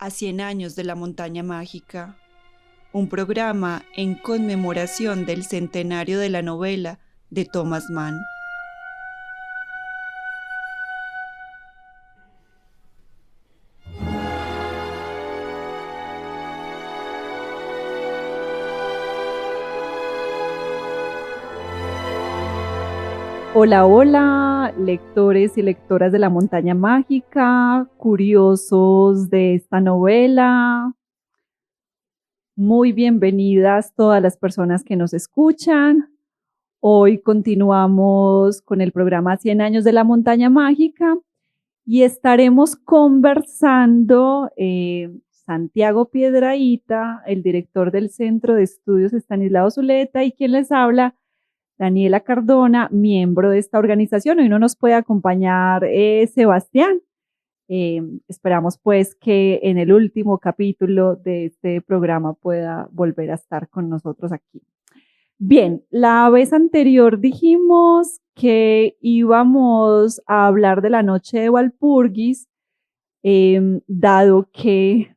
a 100 años de la montaña mágica, un programa en conmemoración del centenario de la novela de Thomas Mann. Hola, hola, lectores y lectoras de la montaña mágica, curiosos de esta novela. Muy bienvenidas todas las personas que nos escuchan. Hoy continuamos con el programa 100 años de la montaña mágica y estaremos conversando Santiago Piedrahita, el director del Centro de Estudios Estanislao Zuleta, y quien les habla, Daniela Cardona, miembro de esta organización. Hoy no nos puede acompañar Sebastián. Esperamos pues que en el último capítulo de este programa pueda volver a estar con nosotros aquí. Bien, la vez anterior dijimos que íbamos a hablar de la noche de Walpurgis, dado que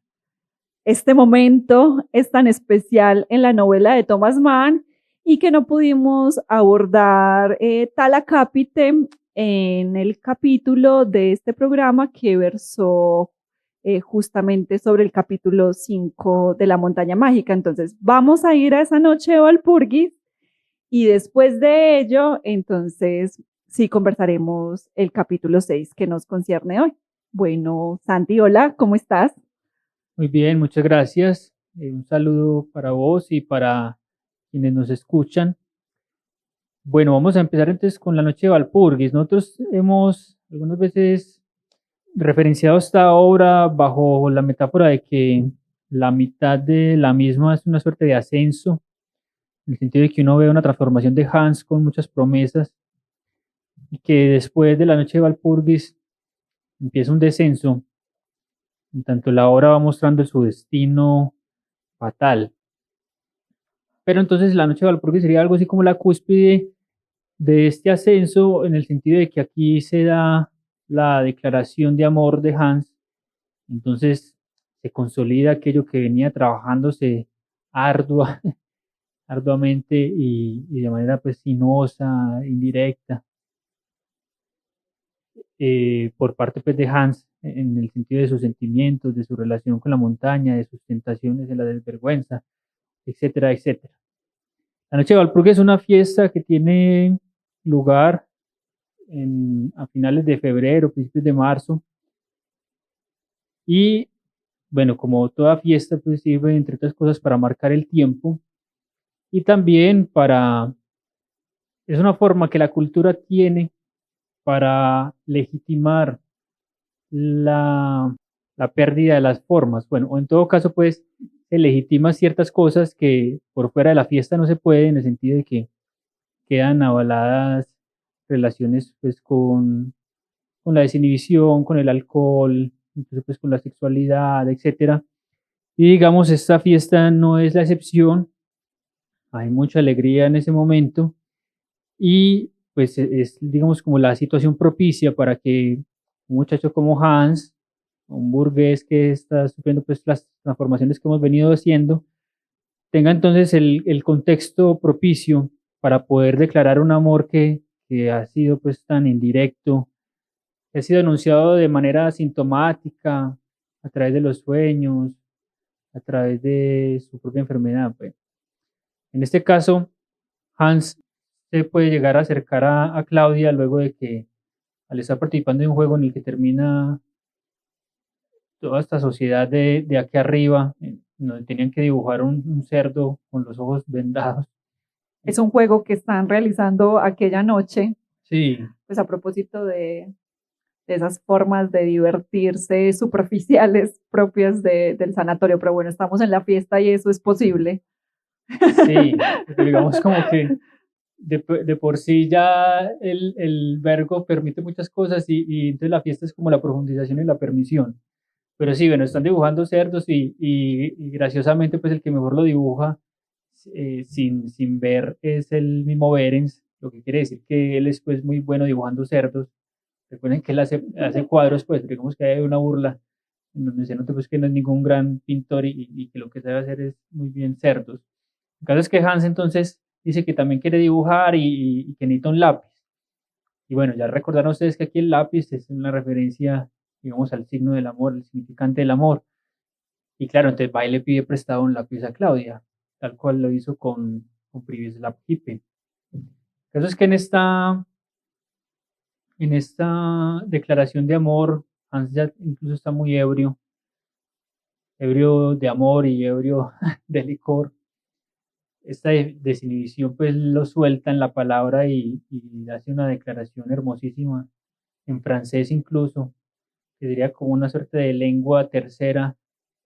este momento es tan especial en la novela de Thomas Mann y que no pudimos abordar tal acápite en el capítulo de este programa que versó justamente sobre el capítulo 5 de la montaña mágica. Entonces vamos a ir a esa noche de Walpurgis y después de ello, entonces sí conversaremos el capítulo 6 que nos concierne hoy. Bueno, Santi, hola, ¿cómo estás? Muy bien, muchas gracias. Un saludo para vos y para quienes nos escuchan. Bueno, vamos a empezar entonces con la noche de Walpurgis. Nosotros hemos algunas veces referenciado esta obra bajo la metáfora de que la mitad de la misma es una suerte de ascenso, en el sentido de que uno ve una transformación de Hans con muchas promesas y que después de la noche de Walpurgis empieza un descenso, en tanto la obra va mostrando su destino fatal. Pero entonces la noche de Walpurgis sería algo así como la cúspide de este ascenso, en el sentido de que aquí se da la declaración de amor de Hans. Entonces se consolida aquello que venía trabajándose ardua, arduamente y de manera pues sinuosa, indirecta, por parte pues de Hans, en el sentido de sus sentimientos, de su relación con la montaña, de sus tentaciones, de la desvergüenza, etcétera, etcétera. La noche de Walpurgis es una fiesta que tiene lugar a finales de febrero, principios de marzo. Y bueno, como toda fiesta, pues sirve entre otras cosas para marcar el tiempo y también es una forma que la cultura tiene para legitimar la, la pérdida de las formas. Bueno, o en todo caso, pues se legitima ciertas cosas que por fuera de la fiesta no se puede, en el sentido de que quedan avaladas relaciones pues con la desinhibición, con el alcohol, incluso pues con la sexualidad, etcétera. Y digamos, esta fiesta no es la excepción, hay mucha alegría en ese momento y pues es, digamos, como la situación propicia para que un muchacho como Hans, un burgués que está sufriendo pues las transformaciones que hemos venido haciendo, tenga entonces el contexto propicio para poder declarar un amor que ha sido pues tan indirecto, que ha sido anunciado de manera sintomática, a través de los sueños, a través de su propia enfermedad. Pues. En este caso, Hans se puede llegar a acercar a Claudia luego de que, al estar participando en un juego en el que termina toda esta sociedad de aquí arriba, donde tenían que dibujar un cerdo con los ojos vendados. Es un juego que están realizando aquella noche, Sí, pues a propósito de esas formas de divertirse superficiales propias del sanatorio, pero bueno, estamos en la fiesta y eso es posible. sí, porque digamos como que de por sí ya el verbo permite muchas cosas y entonces la fiesta es como la profundización y la permisión. Pero sí, bueno, están dibujando cerdos y graciosamente pues el que mejor lo dibuja sin ver es el mismo Berens, lo que quiere decir que él es pues muy bueno dibujando cerdos. Recuerden que él hace cuadros, pues digamos que hay una burla en donde se nota pues que no es ningún gran pintor y que lo que sabe hacer es muy bien cerdos. El caso es que Hans entonces dice que también quiere dibujar y que necesita un lápiz. Y bueno, ya recordaron ustedes que aquí el lápiz es una referencia, digamos, al signo del amor, el significante del amor. Y claro, entonces va y le pide prestado un lápiz a Claudia, tal cual lo hizo con Pribislav Hippe. El caso es que en esta declaración de amor, Hans ya incluso está muy ebrio, ebrio de amor y ebrio de licor. Esta desinhibición pues lo suelta en la palabra y hace una declaración hermosísima, en francés incluso, que sería como una suerte de lengua tercera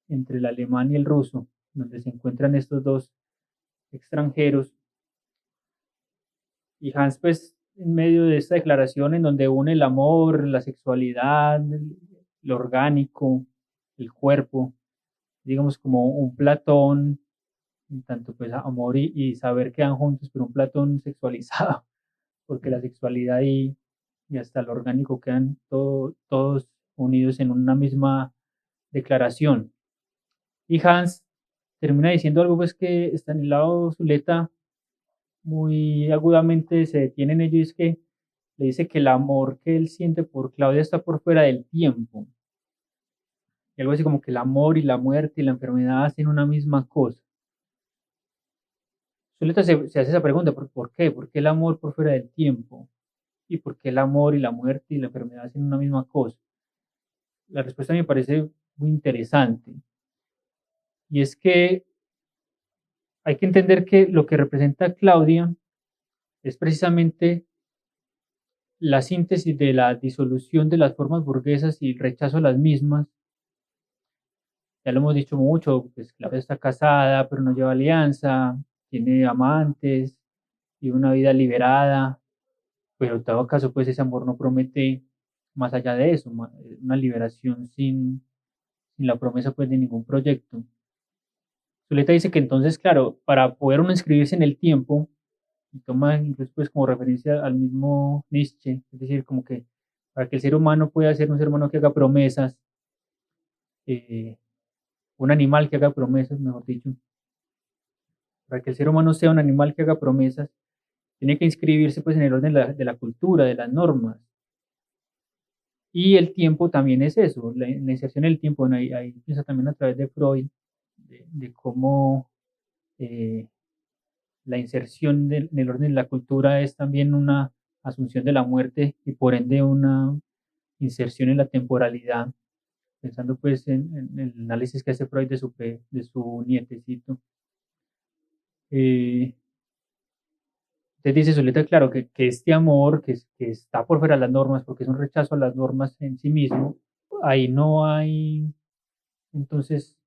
entre el alemán y el ruso, donde se encuentran estos dos extranjeros. Y Hans, pues, en medio de esta declaración en donde une el amor, la sexualidad, lo orgánico, el cuerpo, digamos como un Platón, en tanto pues amor y saber que van juntos, pero un Platón sexualizado, porque la sexualidad y hasta lo orgánico quedan todos unidos en una misma declaración. Y Hans termina diciendo algo pues que Estanislao Zuleta muy agudamente se detiene en ello y es que le dice que el amor que él siente por Claudia está por fuera del tiempo. Y algo así como que el amor y la muerte y la enfermedad hacen una misma cosa. Zuleta se hace esa pregunta, ¿por qué? ¿Por qué el amor por fuera del tiempo? ¿Y por qué el amor y la muerte y la enfermedad hacen una misma cosa? La respuesta me parece muy interesante. Y es que hay que entender que lo que representa Claudia es precisamente la síntesis de la disolución de las formas burguesas y el rechazo a las mismas. Ya lo hemos dicho mucho, pues Claudia está casada, pero no lleva alianza, tiene amantes y una vida liberada, pero en todo caso, pues ese amor no promete más allá de eso, una liberación sin la promesa pues de ningún proyecto. Zuleta dice que entonces, claro, para poder uno inscribirse en el tiempo, y toma incluso pues como referencia al mismo Nietzsche, es decir, como que para que el ser humano pueda ser un ser humano que haga promesas, eh, un animal que haga promesas, mejor dicho, para que el ser humano sea un animal que haga promesas, tiene que inscribirse pues en el orden de la cultura, de las normas. Y el tiempo también es eso, la iniciación del tiempo. Bueno, ahí piensa también a través de Freud, de cómo la inserción en el orden de la cultura es también una asunción de la muerte y por ende una inserción en la temporalidad, pensando pues en el análisis que hace Freud de su nietecito. Entonces dice Zuleta, claro, que este amor que está por fuera de las normas, porque es un rechazo a las normas en sí mismo, ahí no hay entonces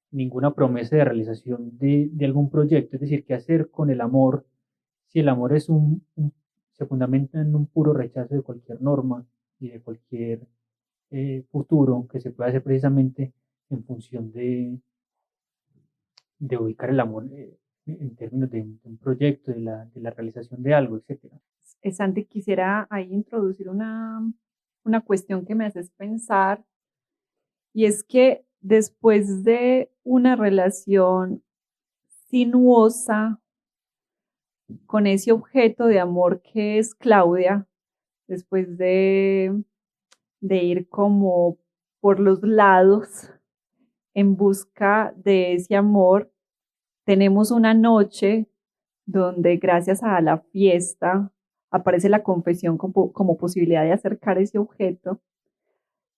ninguna promesa de realización de algún proyecto, es decir, qué hacer con el amor si el amor es se fundamenta en un puro rechazo de cualquier norma y de cualquier futuro que se pueda hacer precisamente en función de ubicar el amor en términos de un proyecto, de la realización de algo, etcétera. Santi, quisiera ahí introducir una cuestión que me haces pensar, y es que después de una relación sinuosa con ese objeto de amor que es Claudia, después de ir como por los lados en busca de ese amor, tenemos una noche donde gracias a la fiesta aparece la confesión como posibilidad de acercar ese objeto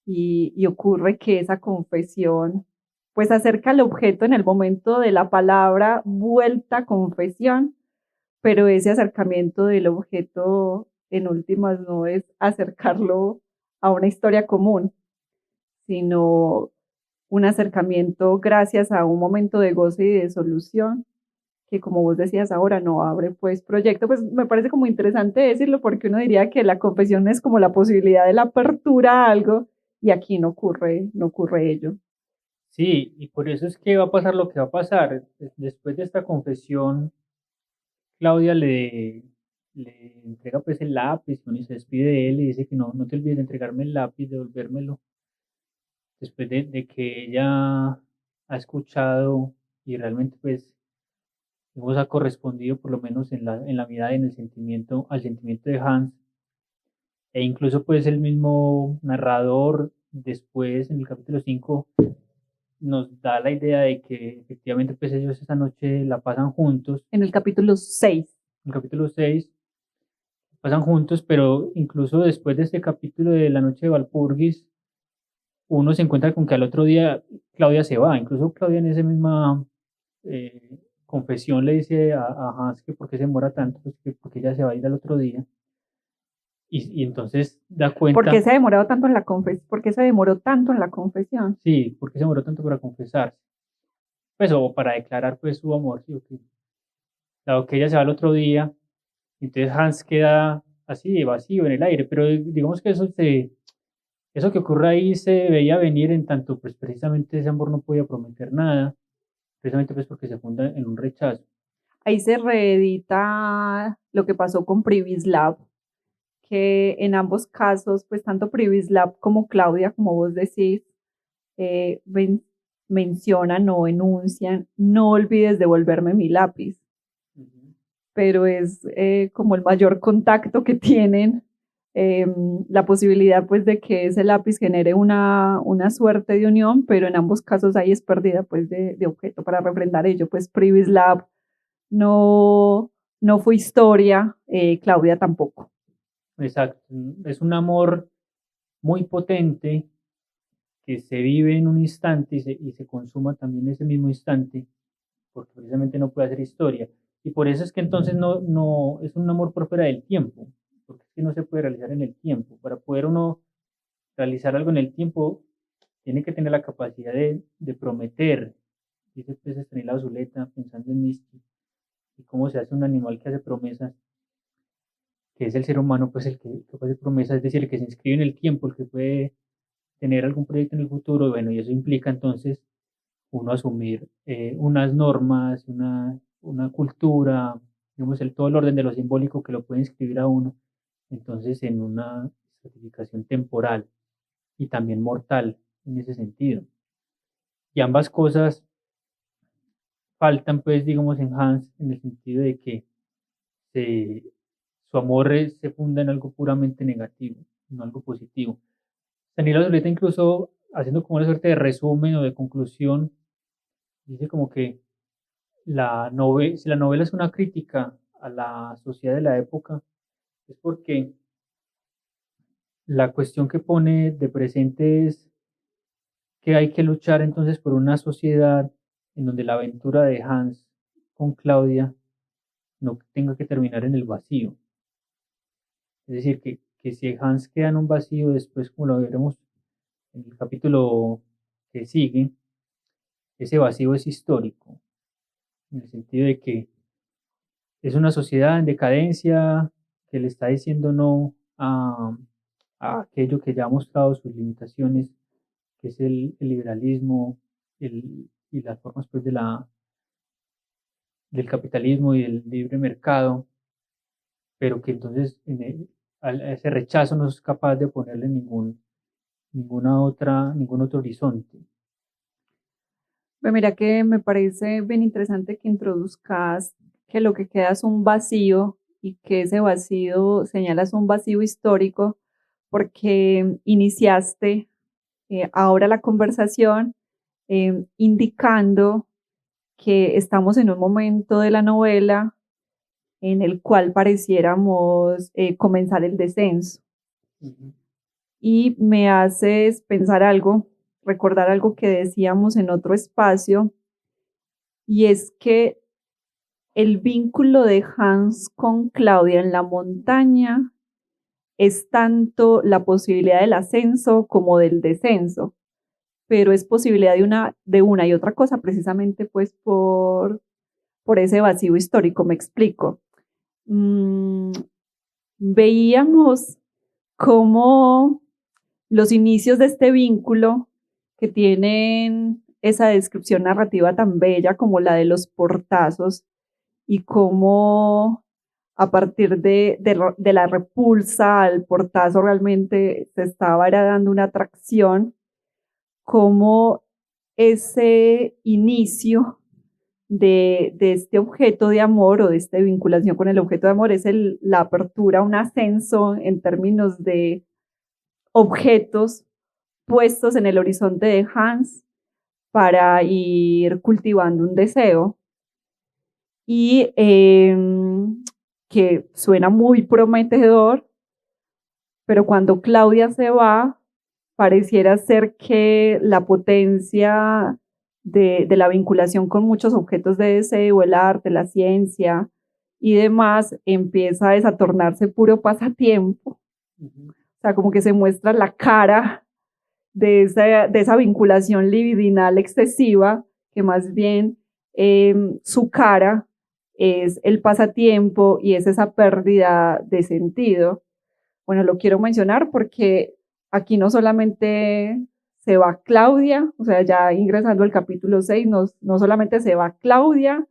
y ocurre que esa confesión pues acerca el objeto en el momento de la palabra vuelta confesión, pero ese acercamiento del objeto en últimas no es acercarlo a una historia común, sino un acercamiento gracias a un momento de goce y de solución que como vos decías ahora no abre pues proyecto. Pues me parece como interesante decirlo porque uno diría que la confesión es como la posibilidad de la apertura a algo y aquí no ocurre ello. Sí, y por eso es que va a pasar lo que va a pasar. Después de esta confesión, Claudia le entrega pues el lápiz y se despide de él y dice que no te olvides de entregarme el lápiz, devolvérmelo. después de que ella ha escuchado y realmente pues digamos, ha correspondido por lo menos en la mirada y en el sentimiento, al sentimiento de Hans, e incluso pues el mismo narrador después en el capítulo 5 nos da la idea de que efectivamente pues ellos esa noche la pasan juntos, En el capítulo 6. en el capítulo 6 pasan juntos, pero incluso después de este capítulo de la noche de Valpurgis, uno se encuentra con que al otro día Claudia se va, incluso Claudia en esa misma confesión le dice a Hans que por qué se demora tanto, pues que porque ella se va a ir al otro día, y entonces da ¿Por qué cuenta, se ha demorado tanto en la ¿Por qué se demoró tanto en la confesión? sí, por qué se demoró tanto para confesarse, pues o para declarar pues su amor, sí, okay. Dado que ella se va al otro día, entonces Hans queda así vacío en el aire, pero digamos que eso que ocurre ahí se veía venir en tanto pues precisamente ese amor no podía prometer nada, precisamente pues porque se funda en un rechazo. Ahí se reedita lo que pasó con Privislav, que en ambos casos, pues tanto Privislav como Claudia, como vos decís, eh, mencionan o enuncian, no olvides devolverme mi lápiz, pero es como el mayor contacto que tienen, eh, la posibilidad pues de que ese lápiz genere una suerte de unión, pero en ambos casos ahí es pérdida pues de objeto para refrendar ello, pues Privislav no, no fue historia, Claudia tampoco. Exacto, es un amor muy potente que se vive en un instante y se consuma también en ese mismo instante, porque precisamente no puede hacer historia. Y por eso es que entonces no es un amor por fuera del tiempo, porque es que no se puede realizar en el tiempo. Para poder uno realizar algo en el tiempo, tiene que tener la capacidad de prometer. Dice pues Estanislao Zuleta, pensando en Misty, y cómo se hace un animal que hace promesas, que es el ser humano, pues el que hace promesas, es decir, el que se inscribe en el tiempo, el que puede tener algún proyecto en el futuro, bueno, y eso implica entonces uno asumir unas normas, una cultura, digamos, todo el orden de lo simbólico que lo puede inscribir a uno, entonces en una certificación temporal y también mortal en ese sentido. Y ambas cosas faltan, pues, digamos, en Hans, en el sentido de que se, su amor se funda en algo puramente negativo, no algo positivo. Daniela Zuleta incluso haciendo como una suerte de resumen o de conclusión, dice como que si la novela es una crítica a la sociedad de la época, es porque la cuestión que pone de presente es que hay que luchar entonces por una sociedad en donde la aventura de Hans con Claudia no tenga que terminar en el vacío. Es decir, que si Hans queda en un vacío después, como lo veremos en el capítulo que sigue, ese vacío es histórico, en el sentido de que es una sociedad en decadencia que le está diciendo no a aquello que ya ha mostrado sus limitaciones, que es el liberalismo y las formas pues, del capitalismo y del libre mercado, pero que entonces ese rechazo no es capaz de ponerle ningún otro horizonte. Pues mira que me parece bien interesante que introduzcas que lo que queda es un vacío y que ese vacío señalas un vacío histórico porque iniciaste ahora la conversación indicando que estamos en un momento de la novela en el cual pareciéramos comenzar el descenso. Uh-huh. Y me haces pensar algo, recordar algo que decíamos en otro espacio, y es que el vínculo de Hans con Claudia en la montaña es tanto la posibilidad del ascenso como del descenso, pero es posibilidad de una y otra cosa precisamente pues por ese vacío histórico, me explico. Veíamos cómo los inicios de este vínculo que tienen esa descripción narrativa tan bella como la de los portazos y cómo a partir de la repulsa al portazo realmente se estaba dando una atracción, cómo ese inicio de este objeto de amor o de esta vinculación con el objeto de amor es la apertura, un ascenso en términos de objetos puestos en el horizonte de Hans para ir cultivando un deseo y que suena muy prometedor, pero cuando Claudia se va, pareciera ser que la potencia de la vinculación con muchos objetos de deseo, el arte, la ciencia y demás, empieza a tornarse puro pasatiempo. O sea, como que se muestra la cara de esa vinculación libidinal excesiva, que más bien su cara es el pasatiempo y es esa pérdida de sentido. Bueno, lo quiero mencionar porque aquí no solamente se va Claudia, o sea, ya ingresando al capítulo 6, no solamente se va Claudia,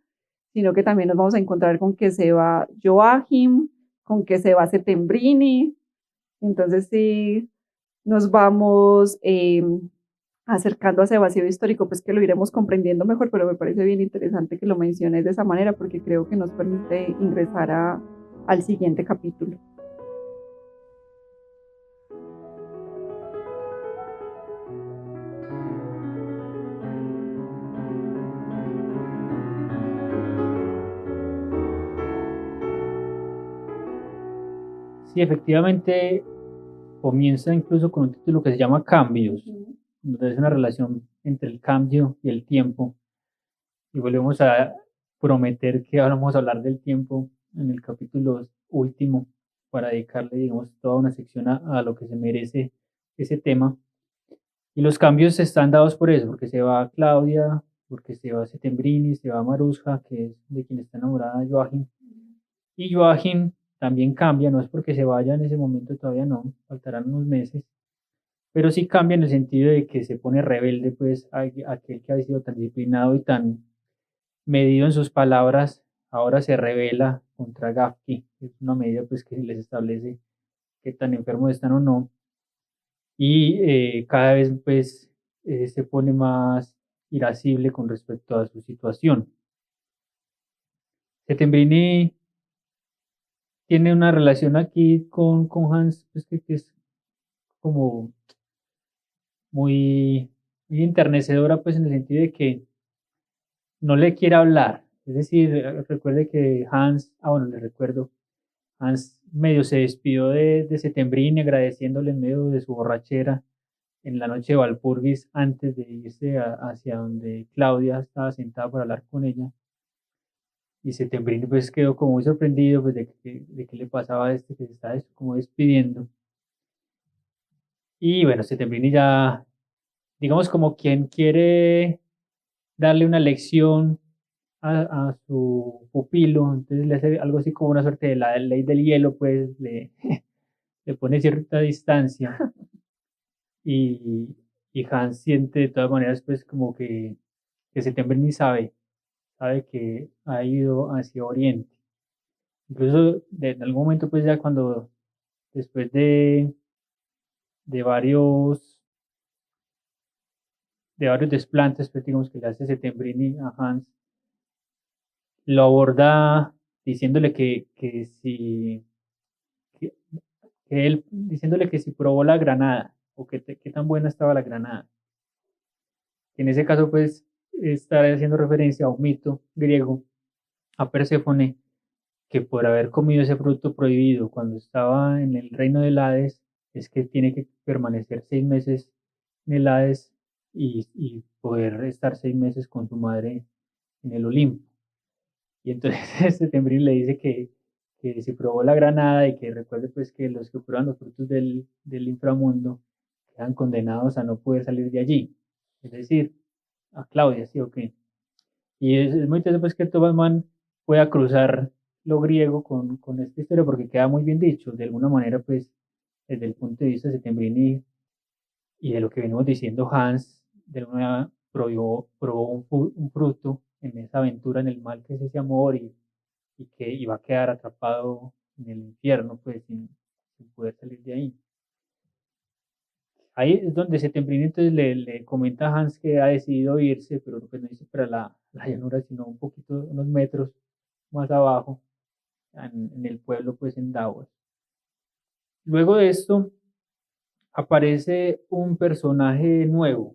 sino que también nos vamos a encontrar con que se va Joachim, con que se va Settembrini. Entonces sí, nos vamos acercando a ese vacío histórico, pues que lo iremos comprendiendo mejor, pero me parece bien interesante que lo menciones de esa manera porque creo que nos permite ingresar al siguiente capítulo. Sí, efectivamente comienza incluso con un título que se llama Cambios, donde es una relación entre el cambio y el tiempo. Y volvemos a prometer que ahora vamos a hablar del tiempo en el capítulo último para dedicarle, digamos, toda una sección a lo que se merece ese tema. Y los cambios están dados por eso, porque se va Claudia, porque se va Settembrini, se va Marusha, que es de quien está enamorada Joachim. Y Joachim también cambia, no es porque se vaya en ese momento, todavía no, faltarán unos meses, pero sí cambia en el sentido de que se pone rebelde, pues aquel que había sido tan disciplinado y tan medido en sus palabras, ahora se revela contra Gafki, es una medida pues que les establece qué tan enfermos están o no, y cada vez pues se pone más irascible con respecto a su situación. Settembrini tiene una relación aquí con Hans, pues que es como muy, muy enternecedora, pues en el sentido de que no le quiere hablar. Es decir, recuerde que Hans, bueno, le recuerdo, Hans medio se despidió de Settembrini agradeciéndole en medio de su borrachera en la noche de Walpurgis antes de irse hacia donde Claudia estaba sentada para hablar con ella. Y Settembrini pues quedó como muy sorprendido pues, de que le pasaba a este que se estaba como despidiendo. Y bueno, Settembrini ya, digamos como quien quiere darle una lección a su pupilo, entonces le hace algo así como una suerte de la ley del hielo, pues le pone cierta distancia y, y Hans siente de todas maneras pues como que Settembrini sabe que ha ido hacia Oriente. Incluso en algún momento pues ya cuando después de varios de varios desplantes pues digamos que le hace Settembrini a Hans, lo aborda diciéndole que si que, que él diciéndole que si probó la granada o qué tan buena estaba la granada. En ese caso, pues, estará haciendo referencia a un mito griego, a Perséfone, que por haber comido ese fruto prohibido cuando estaba en el reino del Hades, es que tiene que permanecer 6 meses en el Hades y poder estar 6 meses con su madre en el Olimpo. Y entonces este Tembrín le dice que si probó la granada y que recuerde pues que los que prueban los frutos del inframundo quedan condenados a no poder salir de allí. Es decir, a Claudia, sí o qué. Y es muy interesante pues que Thomas Mann pueda cruzar lo griego con esta historia porque queda muy bien dicho. De alguna manera pues desde el punto de vista de Settembrini y de lo que venimos diciendo Hans, de alguna manera probó un fruto en esa aventura en el mal que es ese amor y que iba a quedar atrapado en el infierno, pues sin poder salir de ahí. Ahí es donde Settembrini entonces le comenta a Hans que ha decidido irse, pero pues no dice para la llanura, sino un poquito, unos metros más abajo, en el pueblo, pues en Davos. Luego de esto, aparece un personaje nuevo,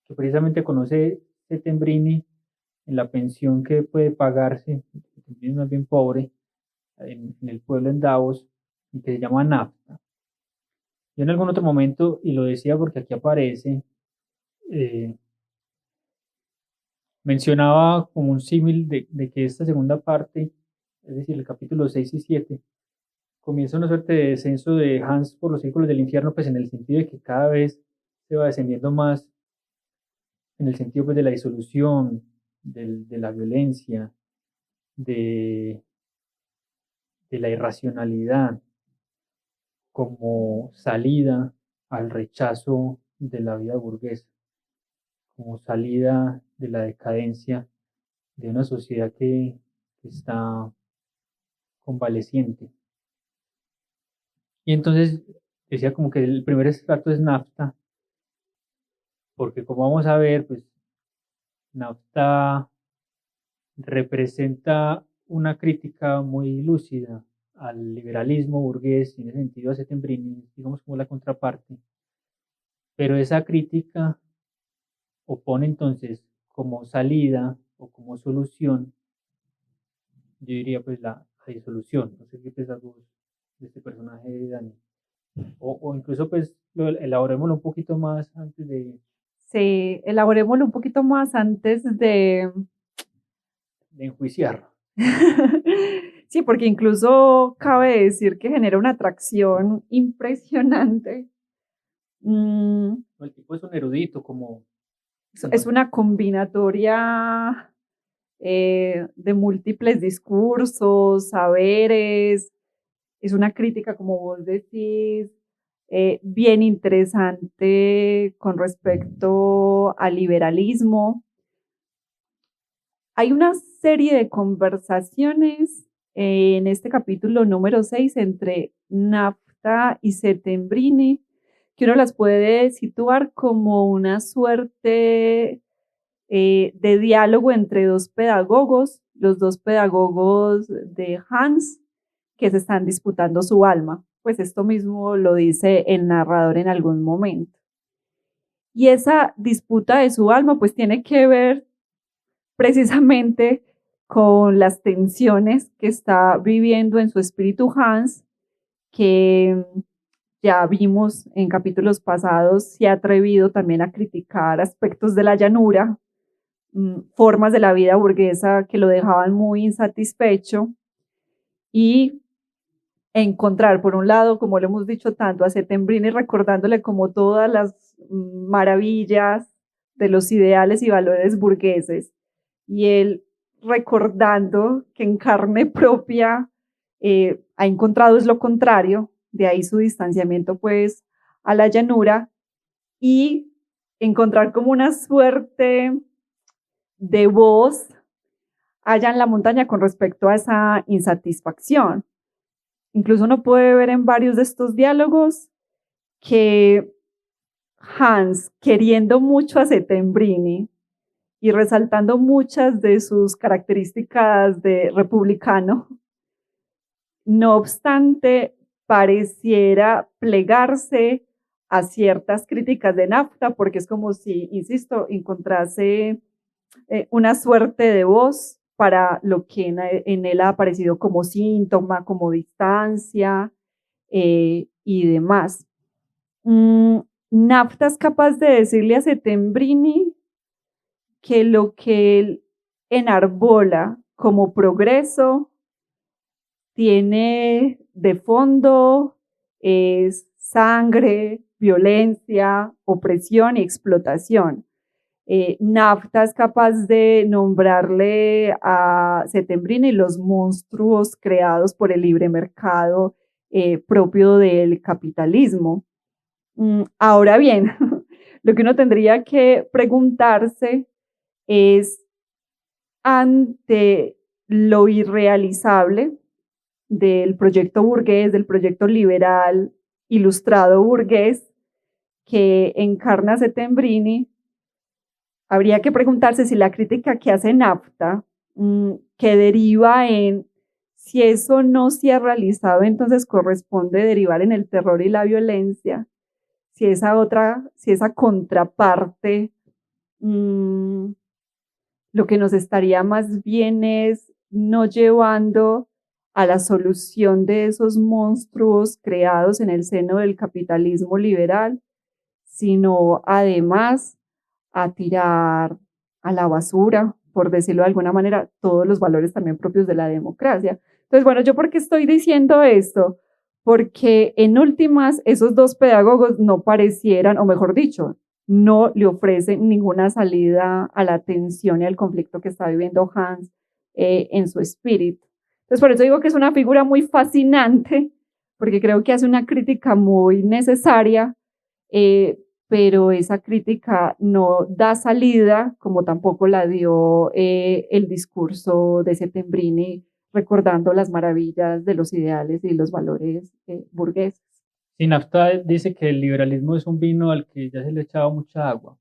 que precisamente conoce Settembrini en la pensión que puede pagarse, Settembrini es más bien pobre, en el pueblo en Davos, y que se llama Nafta. Yo en algún otro momento, y lo decía porque aquí aparece, eh, mencionaba como un símil de que esta segunda parte, es decir, el capítulo 6 y 7, comienza una suerte de descenso de Hans por los círculos del infierno, pues en el sentido de que cada vez se va descendiendo más, en el sentido pues de la disolución, de la violencia, de, de la irracionalidad, como salida al rechazo de la vida burguesa, como salida de la decadencia de una sociedad que está convaleciente. Y entonces decía como que el primer estrato es nafta, porque como vamos a ver, pues nafta representa una crítica muy lúcida al liberalismo burgués, y en ese sentido a Settembrini, digamos como la contraparte, pero esa crítica opone entonces como salida o como solución, yo diría pues la disolución. No sé qué piensas vos de este personaje, Dani. O incluso pues elaborémoslo un poquito más antes Sí, elaborémoslo un poquito más antes de enjuiciarlo. Sí, porque incluso cabe decir que genera una atracción impresionante. El tipo es un erudito, como Es una combinatoria de múltiples discursos, saberes, es una crítica, como vos decís, bien interesante con respecto al liberalismo. Hay una serie de conversaciones en este capítulo número 6 entre Nafta y Settembrini, que uno las puede situar como una suerte de diálogo entre dos pedagogos, los dos pedagogos de Hans, que se están disputando su alma. Pues esto mismo lo dice el narrador en algún momento. Y esa disputa de su alma pues tiene que ver precisamente con las tensiones que está viviendo en su espíritu Hans, que ya vimos en capítulos pasados, se ha atrevido también a criticar aspectos de la llanura, formas de la vida burguesa que lo dejaban muy insatisfecho, y encontrar, por un lado, como lo hemos dicho tanto, a Settembrini recordándole como todas las maravillas de los ideales y valores burgueses, y él recordando que en carne propia ha encontrado es lo contrario, de ahí su distanciamiento pues a la llanura, y encontrar como una suerte de voz allá en la montaña con respecto a esa insatisfacción. Incluso uno puede ver en varios de estos diálogos que Hans, queriendo mucho a Settembrini y resaltando muchas de sus características de republicano, no obstante, pareciera plegarse a ciertas críticas de Nafta, porque es como si, insisto, encontrase una suerte de voz para lo que en él ha aparecido como síntoma, como distancia y demás. Nafta es capaz de decirle a Settembrini que lo que él enarbola como progreso tiene de fondo es sangre, violencia, opresión y explotación. Nafta es capaz de nombrarle a Settembrini los monstruos creados por el libre mercado propio del capitalismo. Ahora bien, lo que uno tendría que preguntarse es, ante lo irrealizable del proyecto burgués, del proyecto liberal ilustrado burgués, que encarna Settembrini, habría que preguntarse si la crítica que hace NAFTA, que deriva en si eso no se ha realizado, entonces corresponde derivar en el terror y la violencia, si esa contraparte, lo que nos estaría más bien es no llevando a la solución de esos monstruos creados en el seno del capitalismo liberal, sino además a tirar a la basura, por decirlo de alguna manera, todos los valores también propios de la democracia. Entonces, bueno, ¿yo por qué estoy diciendo esto? Porque en últimas, esos dos pedagogos no parecieran, o mejor dicho, no le ofrecen ninguna salida a la tensión y al conflicto que está viviendo Hans en su espíritu. Entonces, por eso digo que es una figura muy fascinante, porque creo que hace una crítica muy necesaria, pero esa crítica no da salida, como tampoco la dio el discurso de Settembrini, recordando las maravillas de los ideales y los valores burgueses. Sí, Nafta dice que el liberalismo es un vino al que ya se le echaba mucha agua.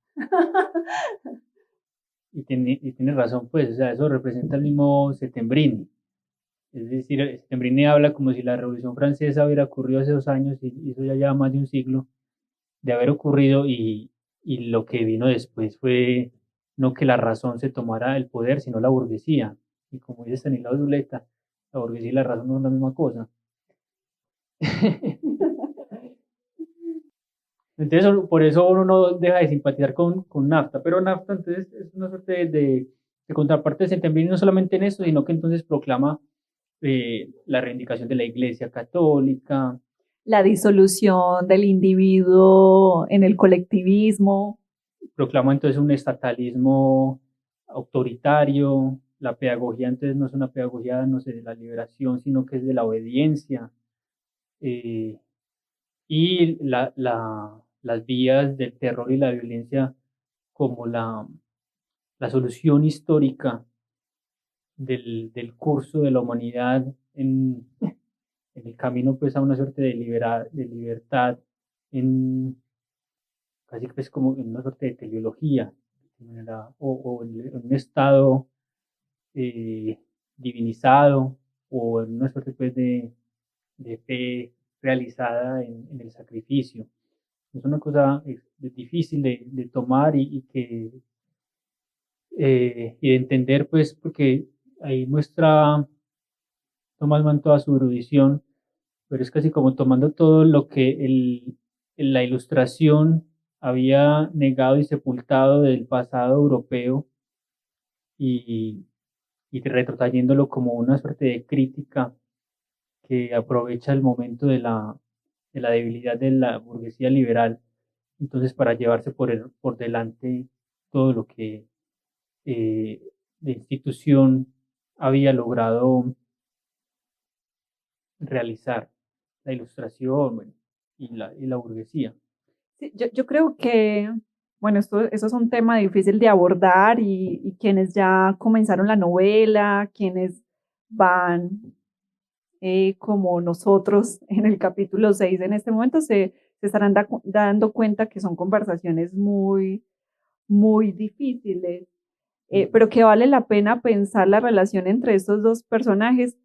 Y tiene razón, pues, o sea, eso representa el mismo Settembrini. Es decir, Settembrini habla como si la Revolución Francesa hubiera ocurrido hace 2 años y eso ya lleva más de un siglo de haber ocurrido y lo que vino después fue no que la razón se tomara el poder, sino la burguesía. Y como dice Stanislao Zuleta, la burguesía y la razón no son la misma cosa. Entonces, por eso uno no deja de simpatizar con NAFTA, pero NAFTA entonces es una suerte de contraparte de Settembrini no solamente en eso, sino que entonces proclama la reivindicación de la Iglesia Católica, la disolución del individuo en el colectivismo. Proclama entonces un estatalismo autoritario, la pedagogía entonces no es una pedagogía, no sé, de la liberación, sino que es de la obediencia. Y las vías del terror y la violencia como la solución histórica del curso de la humanidad en el camino pues a una suerte de libertad, casi pues como en una suerte de teleología, o en un estado divinizado, o en una suerte pues de fe realizada en el sacrificio. Es una cosa difícil de tomar y de entender, pues, porque ahí muestra Thomas Mann toda su erudición, pero es casi como tomando todo lo que la ilustración había negado y sepultado del pasado europeo y retrotrayéndolo como una suerte de crítica que aprovecha el momento de la debilidad de la burguesía liberal, entonces para llevarse por delante todo lo que la institución había logrado realizar, la ilustración, bueno, y la burguesía. Sí, yo creo que, bueno, eso es un tema difícil de abordar y quienes ya comenzaron la novela, quienes van como nosotros en el capítulo 6 en este momento, se estarán dando cuenta que son conversaciones muy, muy difíciles, pero que vale la pena pensar la relación entre estos dos personajes,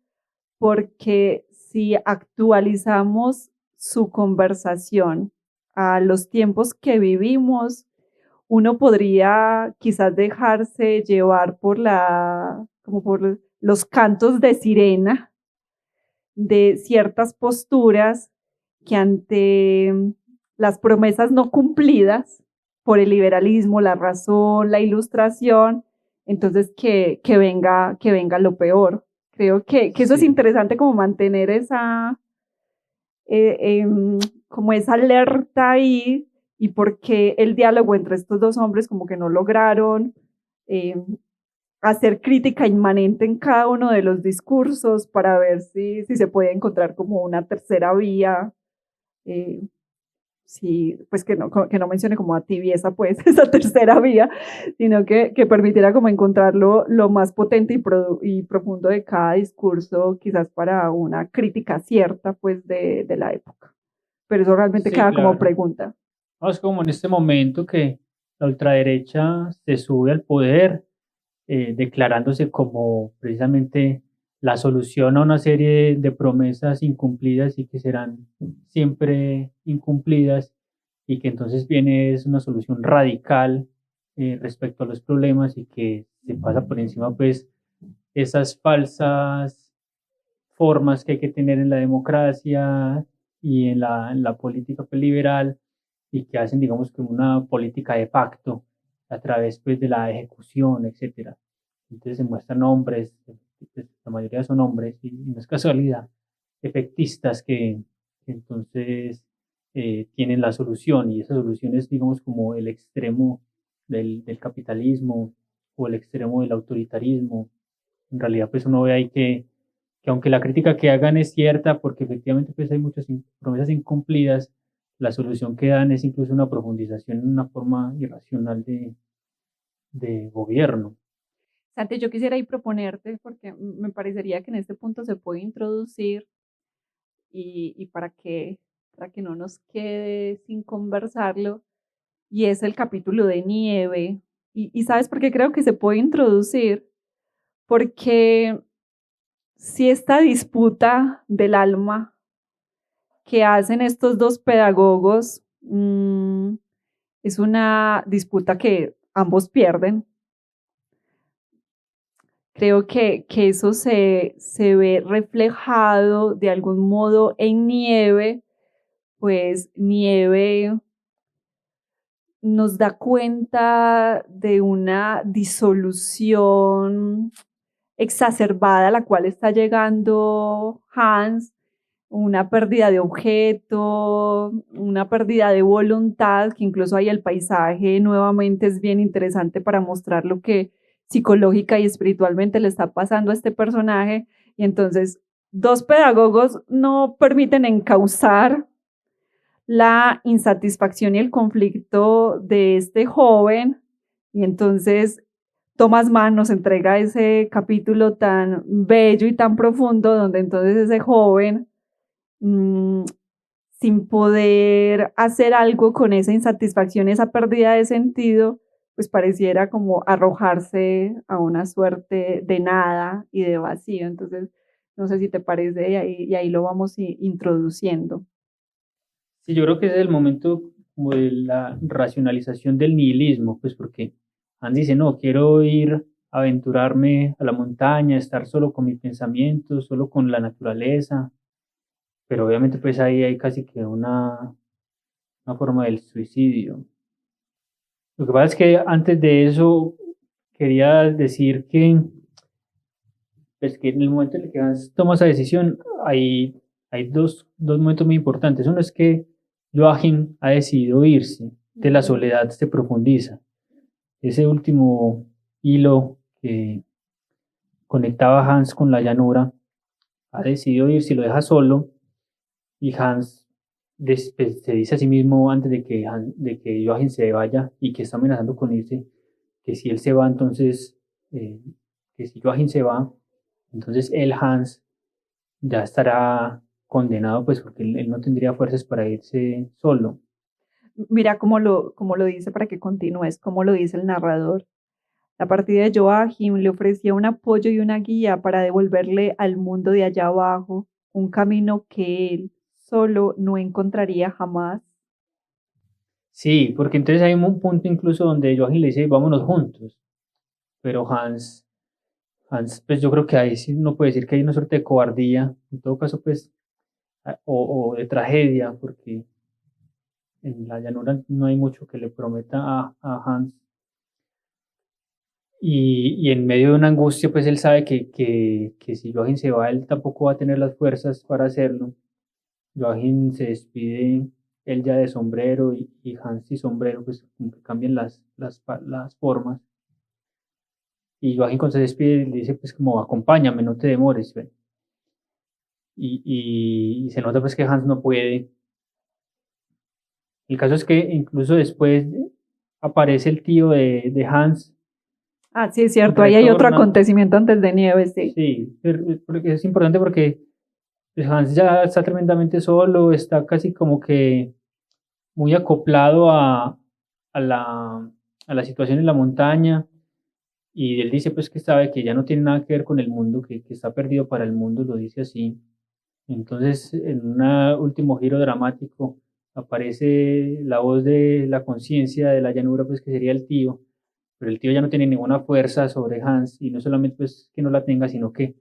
porque si actualizamos su conversación a los tiempos que vivimos, uno podría quizás dejarse llevar como por los cantos de sirena de ciertas posturas que ante las promesas no cumplidas por el liberalismo, la razón, la ilustración, entonces que venga lo peor. Creo que eso es interesante, como mantener esa, como esa alerta ahí, y porque el diálogo entre estos dos hombres como que no lograron hacer crítica inmanente en cada uno de los discursos para ver si se puede encontrar como una tercera vía, pues que no mencione como a tibieza pues esa tercera vía, sino que permitiera como encontrar lo más potente y profundo de cada discurso, quizás para una crítica cierta pues de la época. Pero eso realmente Sí, queda claro. como pregunta. Es como en este momento que la ultraderecha se sube al poder, declarándose como precisamente la solución a una serie de promesas incumplidas y que serán siempre incumplidas, y que entonces viene es una solución radical respecto a los problemas, y que se pasa por encima pues esas falsas formas que hay que tener en la democracia y en la política pues, liberal, y que hacen, digamos, como una política de facto a través pues, de la ejecución, etcétera. Entonces se muestran hombres, pues, la mayoría son hombres, y no es casualidad, efectistas que entonces tienen la solución, y esa solución es, digamos, como el extremo del capitalismo o el extremo del autoritarismo. En realidad, pues uno ve ahí que aunque la crítica que hagan es cierta, porque efectivamente pues hay muchas promesas incumplidas, la solución que dan es incluso una profundización en una forma irracional de gobierno. Santi, yo quisiera ahí proponerte, porque me parecería que en este punto se puede introducir y para que no nos quede sin conversarlo, y es el capítulo de nieve. Y ¿sabes por qué creo que se puede introducir? Porque si esta disputa del alma que hacen estos dos pedagogos es una disputa que ambos pierden. Creo que eso se ve reflejado de algún modo en Nieve, pues Nieve nos da cuenta de una disolución exacerbada a la cual está llegando Hans, una pérdida de objeto, una pérdida de voluntad, que incluso ahí el paisaje nuevamente es bien interesante para mostrar lo que psicológica y espiritualmente le está pasando a este personaje. Y entonces, dos pedagogos no permiten encauzar la insatisfacción y el conflicto de este joven, y entonces Thomas Mann nos entrega ese capítulo tan bello y tan profundo donde entonces ese joven sin poder hacer algo con esa insatisfacción, esa pérdida de sentido, pues pareciera como arrojarse a una suerte de nada y de vacío. Entonces, no sé si te parece, y ahí lo vamos introduciendo. Sí, yo creo que ese es el momento como de la racionalización del nihilismo, pues porque Hans dice, no, quiero ir a aventurarme a la montaña, estar solo con mis pensamientos, solo con la naturaleza, pero obviamente pues ahí hay casi que una forma del suicidio. Lo que pasa es que antes de eso quería decir que, pues que en el momento en el que Hans toma esa decisión hay dos momentos muy importantes. Uno es que Joachim ha decidido irse, de la soledad se profundiza. Ese último hilo que conectaba a Hans con la llanura ha decidido irse y lo deja solo, y Hans se dice a sí mismo antes de que Joachim se vaya y que está amenazando con irse, que si él se va, entonces, que si Joachim se va, entonces él, Hans, ya estará condenado, pues porque él no tendría fuerzas para irse solo. Mira cómo lo dice para que continúes, cómo lo dice el narrador. La partida de Joachim le ofrecía un apoyo y una guía para devolverle al mundo de allá abajo un camino que él solo no encontraría jamás. Sí, porque entonces hay un punto incluso donde Joachim le dice, vámonos juntos, pero Hans, pues yo creo que ahí sí uno puede decir que hay una suerte de cobardía, en todo caso, pues, o de tragedia, porque en la llanura no hay mucho que le prometa a Hans. Y en medio de una angustia, pues él sabe que si Joachim se va, él tampoco va a tener las fuerzas para hacerlo. Joachim se despide, él ya de sombrero, y Hans y sombrero, pues como que cambian las formas. Y Joachim cuando se despide le dice, pues como acompáñame, no te demores, ven. Y se nota pues que Hans no puede. El caso es que incluso después aparece el tío de Hans, Ah, sí, es cierto, ahí hay otro retorna. acontecimiento antes de Nieve, sí. Sí, porque es importante porque pues, Hans ya está tremendamente solo, está casi como que muy acoplado a la situación en la montaña. Y él dice pues que sabe que ya no tiene nada que ver con el mundo, que está perdido para el mundo, lo dice así. Entonces, en un último giro dramático, aparece la voz de la conciencia de la llanura, pues que sería el tío, pero el tío ya no tiene ninguna fuerza sobre Hans, y no solamente pues que no la tenga, sino que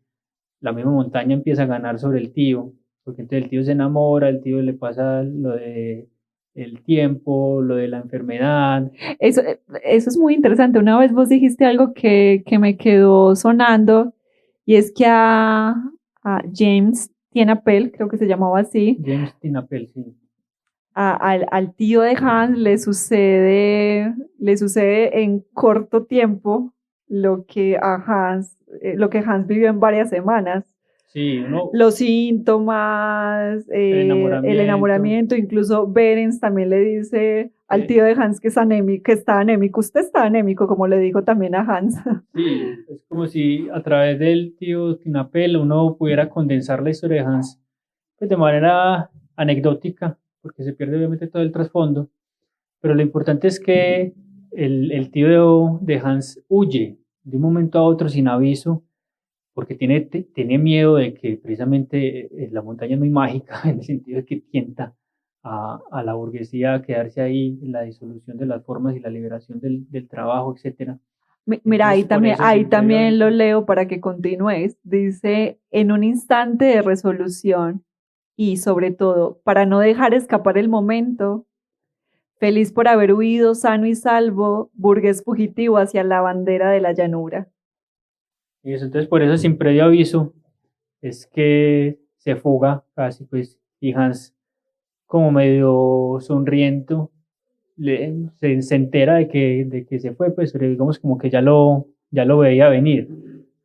la misma montaña empieza a ganar sobre el tío, porque entonces el tío se enamora, el tío le pasa lo de el tiempo, lo de la enfermedad. Eso es muy interesante. Una vez vos dijiste algo que me quedó sonando, y es que a James Tienapel, creo que se llamaba así, James Tinapel, sí. al tío de Hans le sucede en corto tiempo lo que Hans vivió en varias semanas. Sí, Los síntomas, el el enamoramiento. enamoramiento, incluso Berens también le dice al eh, tío de Hans que es anémico, que está anémico. Usted está anémico, como le dijo también a Hans. Sí, es como si a través del tío Tinapel uno pudiera condensar la historia de Hans pues de manera anecdótica, porque se pierde obviamente todo el trasfondo, pero lo importante es que el tío de Hans huye de un momento a otro sin aviso, porque tiene miedo de que precisamente la montaña es muy mágica, en el sentido de que tienta a la burguesía a quedarse ahí en la disolución de las formas y la liberación del trabajo, etcétera. Mira, Entonces, por eso, ahí sin previo también lo aviso, leo para que continúes. Dice, en un instante de resolución y sobre todo, para no dejar escapar el momento, feliz por haber huido sano y salvo, burgués fugitivo hacia la bandera de la llanura. y eso, entonces, por eso, sin previo aviso, es que se fuga casi, pues, y Hans, como medio sonriento, se entera de que se fue, pues, pero digamos como que ya lo veía venir.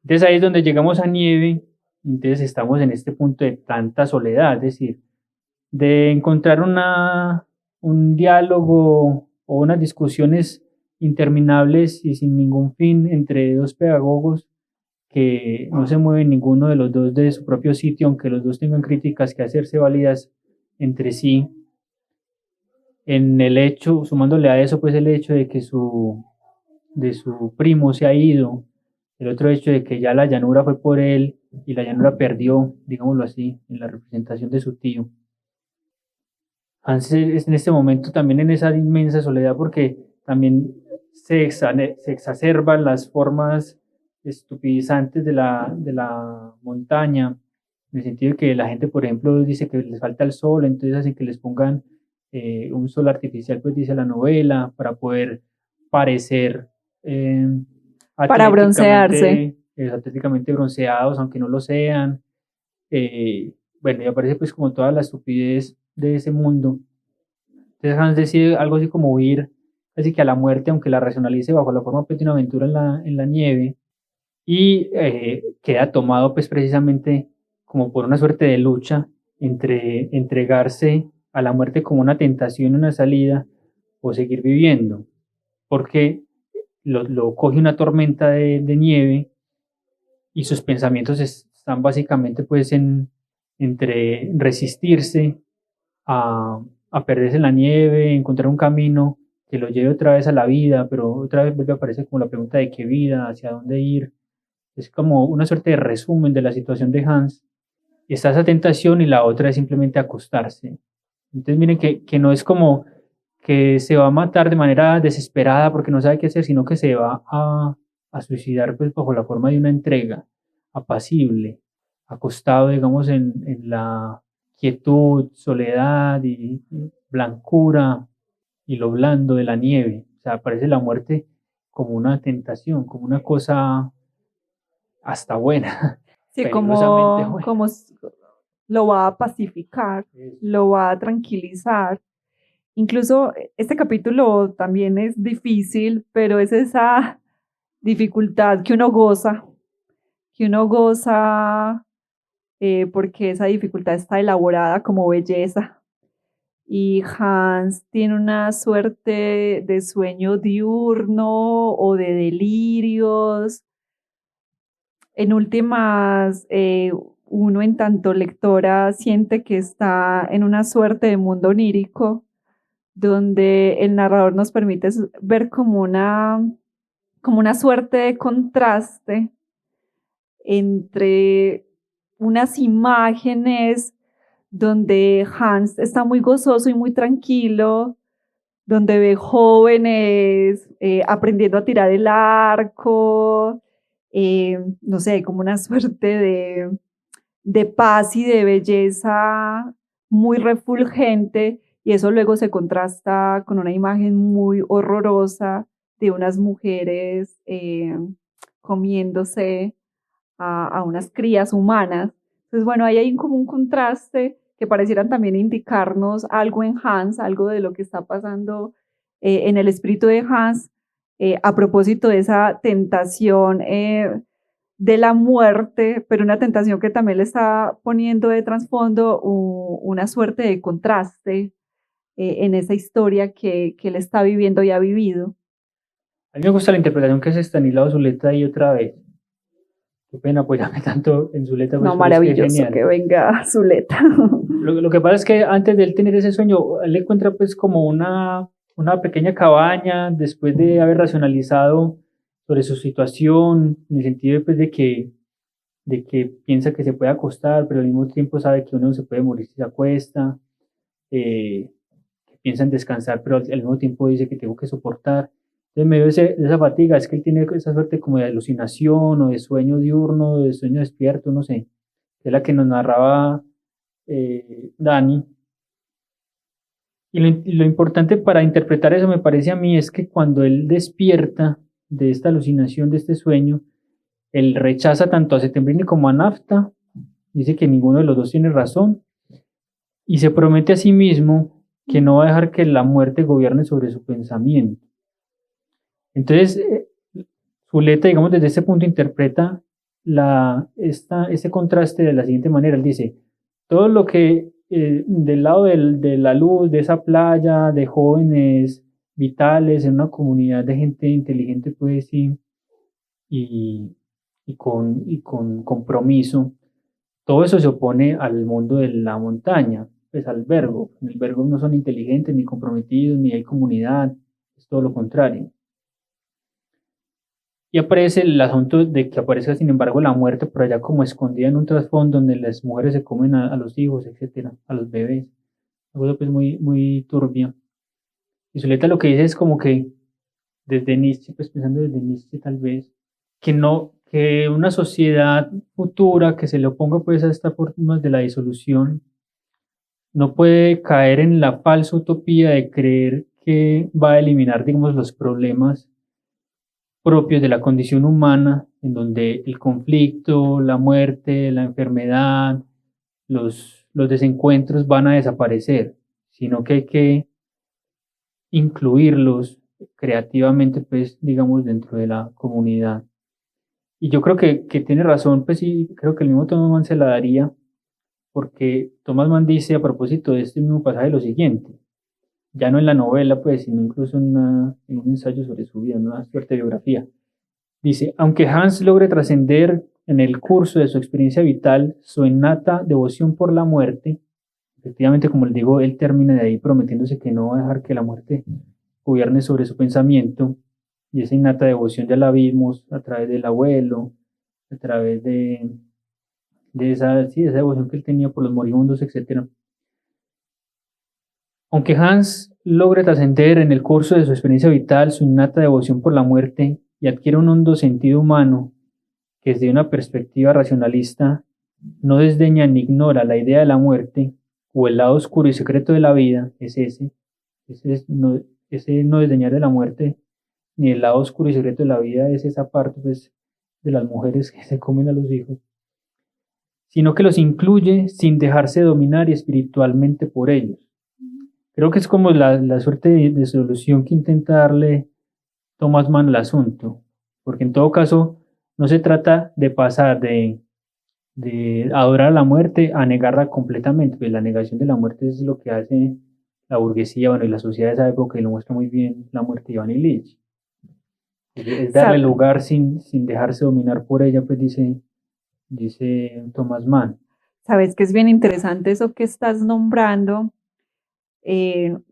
Entonces ahí es donde llegamos a nieve, entonces estamos en este punto de tanta soledad, es decir, de encontrar un diálogo o unas discusiones interminables y sin ningún fin entre dos pedagogos que no se mueve ninguno de los dos de su propio sitio, aunque los dos tengan críticas que hacerse válidas entre sí, en el hecho, sumándole a eso, pues el hecho de su primo se ha ido, el otro hecho de que ya la llanura fue por él y la llanura perdió, digámoslo así, en la representación de su tío. Hans es en este momento también en esa inmensa soledad porque también se exacerban las formas estupidizantes de la montaña, en el sentido de que la gente, por ejemplo, dice que les falta el sol, entonces hacen que les pongan un sol artificial, pues dice la novela, para poder parecer eh, Para broncearse. atléticamente bronceados, aunque no lo sean. Bueno, y aparece pues como toda la estupidez de ese mundo. Entonces Hans decide algo así como huir, así que a la muerte, aunque la racionalice bajo la forma pues, de una aventura en la nieve, y queda tomado pues precisamente como por una suerte de lucha entre entregarse a la muerte como una tentación, una salida, o seguir viviendo, porque lo coge una tormenta de nieve y sus pensamientos están básicamente pues entre resistirse a perderse en la nieve, encontrar un camino que lo lleve otra vez a la vida, pero otra vez vuelve a aparecer como la pregunta de qué vida, hacia dónde ir. Es como una suerte de resumen de la situación de Hans. Está esa tentación y la otra es simplemente acostarse. Entonces miren que no es como que se va a matar de manera desesperada porque no sabe qué hacer, sino que se va a suicidar pues bajo la forma de una entrega apacible, acostado digamos en la quietud, soledad y blancura y lo blando de la nieve. O sea, aparece la muerte como una tentación, como una cosa hasta buena, Sí, peligrosamente buena. lo va a pacificar, Eso. lo va a tranquilizar. Incluso este capítulo también es difícil, pero es esa dificultad que uno goza porque esa dificultad está elaborada como belleza. Y Hans tiene una suerte de sueño diurno o de delirios. En últimas, uno en tanto lectora siente que está en una suerte de mundo onírico donde el narrador nos permite ver como una suerte de contraste entre unas imágenes donde Hans está muy gozoso y muy tranquilo, donde ve jóvenes aprendiendo a tirar el arco, no sé, como una suerte de paz y de belleza muy refulgente, y eso luego se contrasta con una imagen muy horrorosa de unas mujeres comiéndose a unas crías humanas. Entonces, bueno, ahí hay como un contraste que parecieran también indicarnos algo en Hans, algo de lo que está pasando en el espíritu de Hans, a propósito de esa tentación de la muerte, pero una tentación que también le está poniendo de trasfondo una suerte de contraste en esa historia que él está viviendo y ha vivido. A mí me gusta la interpretación que hace Stanislao Zuleta ahí otra vez. Qué pena apoyarme tanto en Zuleta, pues, No, pero es que es maravilloso genial. que venga Zuleta. Lo que pasa es que antes de él tener ese sueño, él encuentra pues como una pequeña cabaña después de haber racionalizado sobre su situación, en el sentido pues, de que piensa que se puede acostar, pero al mismo tiempo sabe que uno se puede morir si se acuesta, que piensa en descansar, pero al mismo tiempo dice que tengo que soportar. Entonces, en medio de esa fatiga, es que él tiene esa suerte como de alucinación o de sueño diurno, de sueño despierto, no sé, que es la que nos narraba Dani. Y lo importante para interpretar eso, me parece a mí, es que cuando él despierta de esta alucinación, de este sueño, él rechaza tanto a Settembrini como a Nafta, dice que ninguno de los dos tiene razón, y se promete a sí mismo que no va a dejar que la muerte gobierne sobre su pensamiento. Entonces, Zuleta, digamos, desde este punto interpreta este contraste de la siguiente manera. Él dice, todo lo que del lado de la luz, de esa playa, de jóvenes vitales, en una comunidad de gente inteligente, pues sí, y con compromiso, todo eso se opone al mundo de la montaña, pues al verbo. En el verbo no son inteligentes, ni comprometidos, ni hay comunidad, es todo lo contrario. Y aparece el asunto de que aparezca, sin embargo, la muerte por allá como escondida en un trasfondo donde las mujeres se comen a los hijos, etcétera, a los bebés. Algo pues muy, muy turbio. Y Zuleta lo que dice es como que desde Nietzsche, pues pensando desde Nietzsche tal vez, que no, que una sociedad futura que se le oponga pues a esta forma de la disolución no puede caer en la falsa utopía de creer que va a eliminar, digamos, los problemas propios de la condición humana, en donde el conflicto, la muerte, la enfermedad, los desencuentros van a desaparecer, sino que hay que incluirlos creativamente, pues, digamos, dentro de la comunidad. Y yo creo que tiene razón, pues sí, creo que el mismo Thomas Mann se la daría, porque Thomas Mann dice a propósito de este mismo pasaje lo siguiente, ya no en la novela, pues, sino incluso en un ensayo sobre su vida, en una suerte de biografía. Dice, aunque Hans logre trascender en el curso de su experiencia vital su innata devoción por la muerte, efectivamente, como les digo, él termina de ahí prometiéndose que no va a dejar que la muerte gobierne sobre su pensamiento, y esa innata devoción ya la vimos a través del abuelo, a través de esa, sí, esa devoción que él tenía por los moribundos, etc. Aunque Hans logre trascender en el curso de su experiencia vital su innata devoción por la muerte y adquiere un hondo sentido humano que desde una perspectiva racionalista no desdeña ni ignora la idea de la muerte o el lado oscuro y secreto de la vida, ese no desdeñar de la muerte ni el lado oscuro y secreto de la vida es esa parte pues, de las mujeres que se comen a los hijos, sino que los incluye sin dejarse dominar espiritualmente por ellos. Creo que es como la suerte de solución que intenta darle Thomas Mann al asunto, porque en todo caso no se trata de pasar de adorar a la muerte a negarla completamente, pues la negación de la muerte es lo que hace la burguesía, bueno, y la sociedad de esa época, y lo muestra muy bien la muerte de Iván Ilich. Es darle lugar sin dejarse dominar por ella, pues dice Thomas Mann. Sabes que es bien interesante eso que estás nombrando,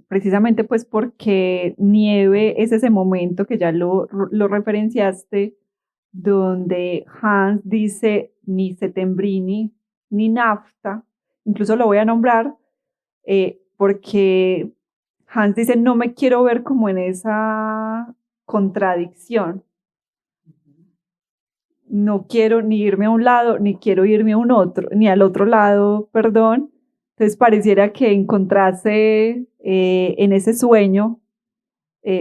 precisamente pues porque nieve es ese momento que ya lo referenciaste, donde Hans dice ni Settembrini ni nafta, incluso lo voy a nombrar porque Hans dice no me quiero ver como en esa contradicción, no quiero ni irme a un lado, ni quiero irme a un otro, ni al otro lado, perdón. Entonces pareciera que encontrase en ese sueño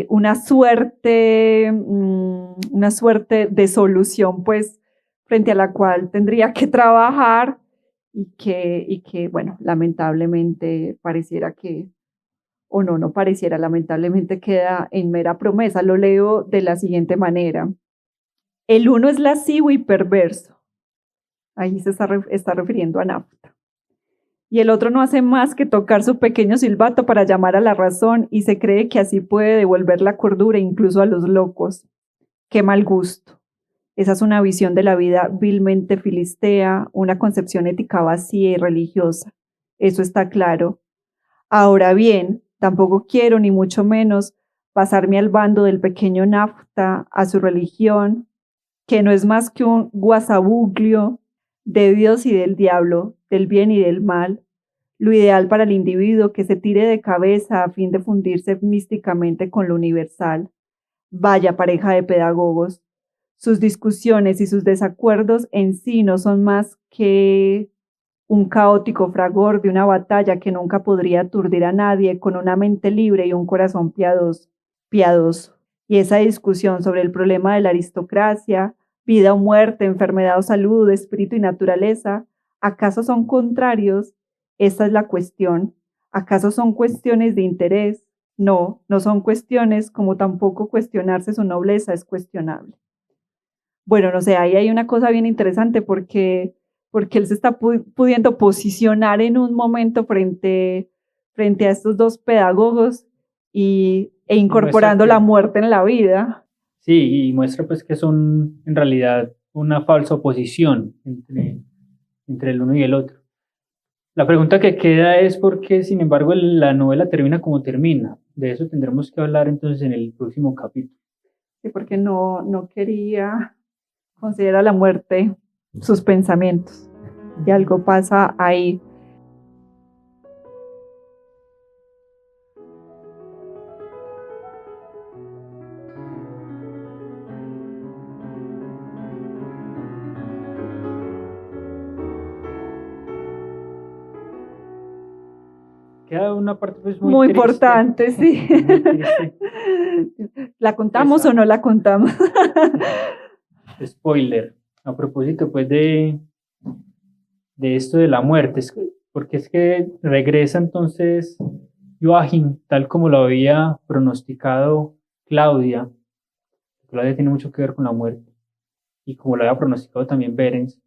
una suerte de solución, pues, frente a la cual tendría que trabajar y que, bueno, lamentablemente pareciera que, o no, no pareciera, lamentablemente queda en mera promesa. Lo leo de la siguiente manera. El uno es lascivo y perverso. Ahí se está refiriendo a nafta. Y el otro no hace más que tocar su pequeño silbato para llamar a la razón y se cree que así puede devolver la cordura incluso a los locos. Qué mal gusto. Esa es una visión de la vida vilmente filistea, una concepción ética vacía y religiosa. Eso está claro. Ahora bien, tampoco quiero, ni mucho menos, pasarme al bando del pequeño nafta, a su religión, que no es más que un guasabuglio de Dios y del diablo, del bien y del mal, lo ideal para el individuo que se tire de cabeza a fin de fundirse místicamente con lo universal. Vaya pareja de pedagogos. Sus discusiones y sus desacuerdos en sí no son más que un caótico fragor de una batalla que nunca podría aturdir a nadie con una mente libre y un corazón piadoso. Y esa discusión sobre el problema de la aristocracia, vida o muerte, enfermedad o salud, espíritu y naturaleza, ¿acaso son contrarios? Esta es la cuestión. ¿Acaso son cuestiones de interés? No, no son cuestiones, como tampoco cuestionarse su nobleza es cuestionable. Bueno, no sé, ahí hay una cosa bien interesante porque él se está pudiendo posicionar en un momento frente a estos dos pedagogos e incorporando la muerte en la vida. Sí, y muestra pues que son en realidad una falsa oposición entre el uno y el otro. La pregunta que queda es por qué, sin embargo, la novela termina como termina. De eso tendremos que hablar entonces en el próximo capítulo. Sí, porque no quería considerar la muerte sus pensamientos. Y algo pasa ahí. Queda una parte pues Muy triste, importante, sí. muy triste. ¿La contamos Pues, o no la contamos? spoiler. A propósito pues de esto de la muerte, porque es que regresa entonces Joachim, tal como lo había pronosticado Claudia. Claudia tiene mucho que ver con la muerte, y como lo había pronosticado también Berens,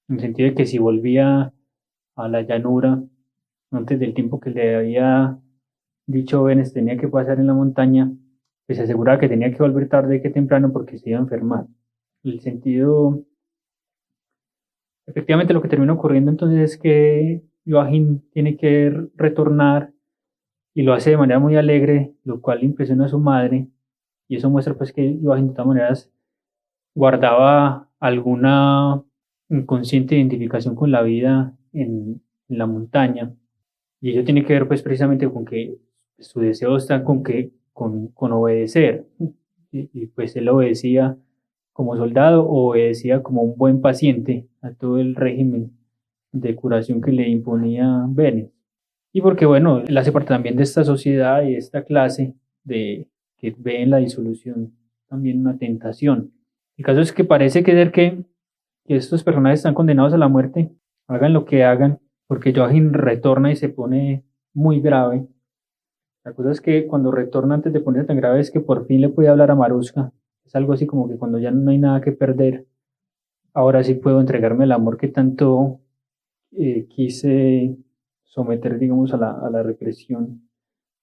en el sentido de que si volvía a la llanura antes del tiempo que le había dicho Berens tenía que pasar en la montaña, pues se aseguraba que tenía que volver tarde que temprano porque se iba a enfermar. El sentido, efectivamente lo que termina ocurriendo entonces es que Joachim tiene que retornar y lo hace de manera muy alegre, lo cual impresiona a su madre, y eso muestra pues que Joachim de todas maneras guardaba alguna inconsciente identificación con la vida en la montaña, y eso tiene que ver pues precisamente con que su deseo está con obedecer, y pues él obedecía como soldado, obedecía como un buen paciente a todo el régimen de curación que le imponía Bennett. Y porque, bueno, él hace parte también de esta sociedad y de esta clase de que ve en la disolución también una tentación. El caso es que parece que estos personajes están condenados a la muerte, hagan lo que hagan, porque Joachim retorna y se pone muy grave. La cosa es que cuando retorna antes de ponerse tan grave es que por fin le puede hablar a Maruska. Es algo así como que cuando ya no hay nada que perder, ahora sí puedo entregarme el amor que tanto quise someter, digamos, a la represión,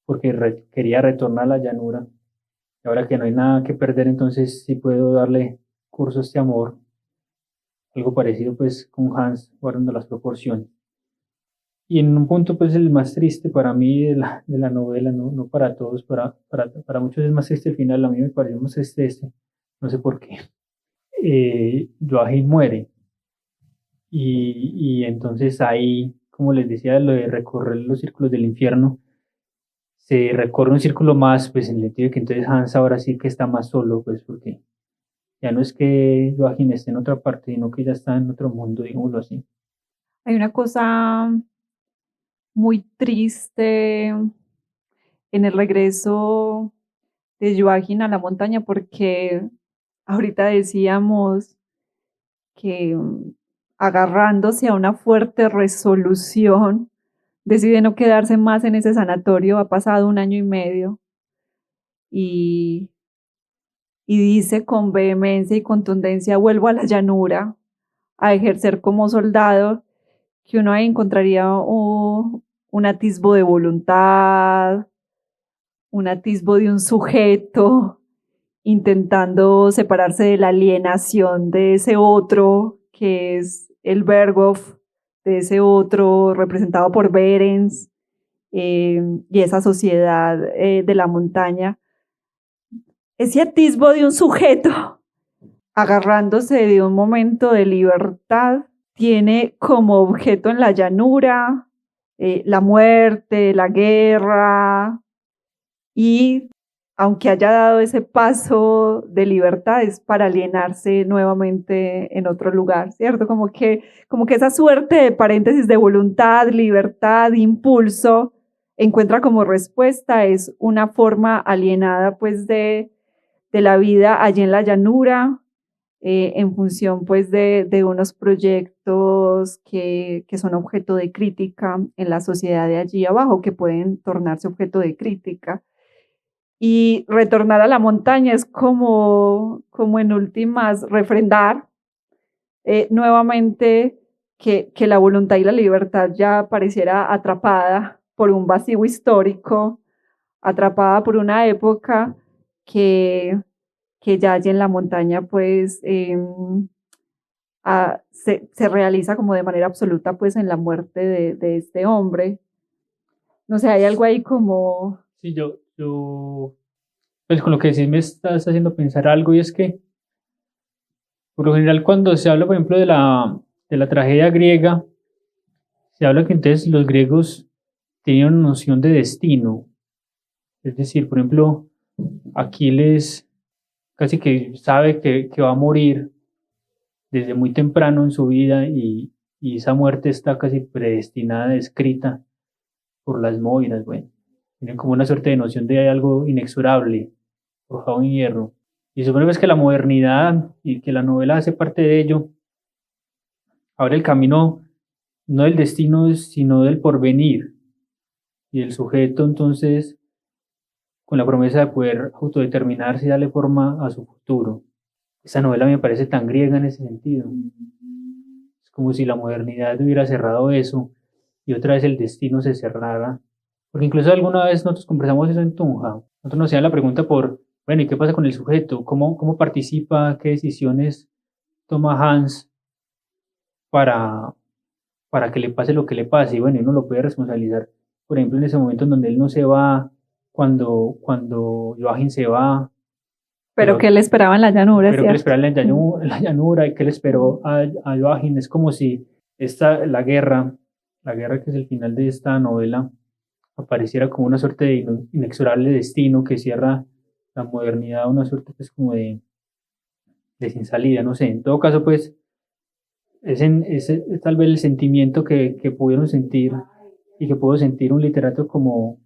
porque quería retornar a la llanura. Y ahora que no hay nada que perder, entonces sí puedo darle curso a este amor. Algo parecido pues con Hans, guardando las proporciones. Y en un punto, pues el más triste para mí de la novela, no, no para todos, para muchos es más triste el final, a mí me pareció más triste este, no sé por qué. Joachim muere y entonces ahí, como les decía, lo de recorrer los círculos del infierno, se recorre un círculo más, pues en el sentido de que entonces Hans ahora sí que está más solo, pues porque ya no es que Joachim esté en otra parte, sino que ya está en otro mundo, digámoslo así. Hay una cosa muy triste en el regreso de Joachim a la montaña, porque ahorita decíamos que agarrándose a una fuerte resolución, decide no quedarse más en ese sanatorio. Ha pasado 1 año y medio y, y dice con vehemencia y contundencia: vuelvo a la llanura a ejercer como soldado, que uno ahí encontraría un atisbo de voluntad, un atisbo de un sujeto intentando separarse de la alienación de ese otro, que es el Berghoff, de ese otro representado por Behrens, y esa sociedad de la montaña. Ese atisbo de un sujeto agarrándose de un momento de libertad tiene como objeto en la llanura la muerte, la guerra, y aunque haya dado ese paso de libertad, es para alienarse nuevamente en otro lugar, ¿cierto? Como que esa suerte de paréntesis de voluntad, libertad, impulso, encuentra como respuesta, es una forma alienada pues de la vida allí en la llanura, en función pues de unos proyectos que son objeto de crítica en la sociedad de allí abajo, que pueden tornarse objeto de crítica. Y retornar a la montaña es como en últimas refrendar nuevamente que la voluntad y la libertad ya pareciera atrapada por un vacío histórico, atrapada por una época que, que ya allí en la montaña pues se realiza como de manera absoluta pues en la muerte de este hombre. No sé, hay algo ahí como... Sí, pues con lo que decís me estás haciendo pensar algo y es que por lo general cuando se habla, por ejemplo, de la tragedia griega, se habla que entonces los griegos tenían una noción de destino. Es decir, por ejemplo, Aquiles casi que sabe que va a morir desde muy temprano en su vida y esa muerte está casi predestinada, escrita por las Moiras, bueno. Tienen como una suerte de noción de algo inexorable, forjado en hierro. Y supone pues que la modernidad y que la novela hace parte de ello, abre el camino no del destino, sino del porvenir. Y el sujeto entonces, con la promesa de poder autodeterminarse y darle forma a su futuro. Esta novela me parece tan griega en ese sentido. Es como si la modernidad hubiera cerrado eso y otra vez el destino se cerrara. Porque incluso alguna vez nosotros conversamos eso en Tunja. Nosotros nos hacían la pregunta por, bueno, ¿y qué pasa con el sujeto? ¿Cómo participa? ¿Qué decisiones toma Hans para, para que le pase lo que le pase? Y bueno, uno lo puede responsabilizar, por ejemplo, en ese momento en donde él no se va, cuando Joachim se va, Pero que le esperaba en la llanura, pero que le ¿cierto? esperaba en la llanura y que le esperó a Joachim. Es como si la guerra que es el final de esta novela, apareciera como una suerte de inexorable destino que cierra la modernidad, una suerte pues como de sin salida, no sé. En todo caso, pues, es tal vez el sentimiento que pudieron sentir y que pudo sentir un literato como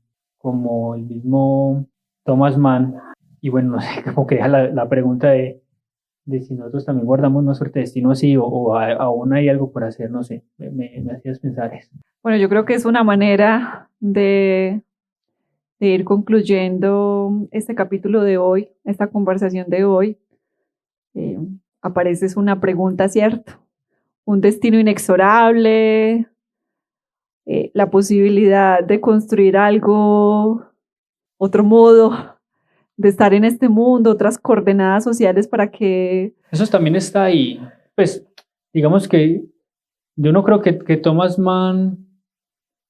el mismo Thomas Mann. Y bueno, no sé, como que deja la pregunta de si nosotros también guardamos una suerte de destino así o aún hay algo por hacer, no sé, me hacías pensar eso. Bueno, yo creo que es una manera de ir concluyendo este capítulo de hoy, esta conversación de hoy. Aparece una pregunta, ¿cierto? Un destino inexorable, la posibilidad de construir algo, otro modo de estar en este mundo, otras coordenadas sociales para que... Eso también está ahí. Pues digamos que yo no creo que Thomas Mann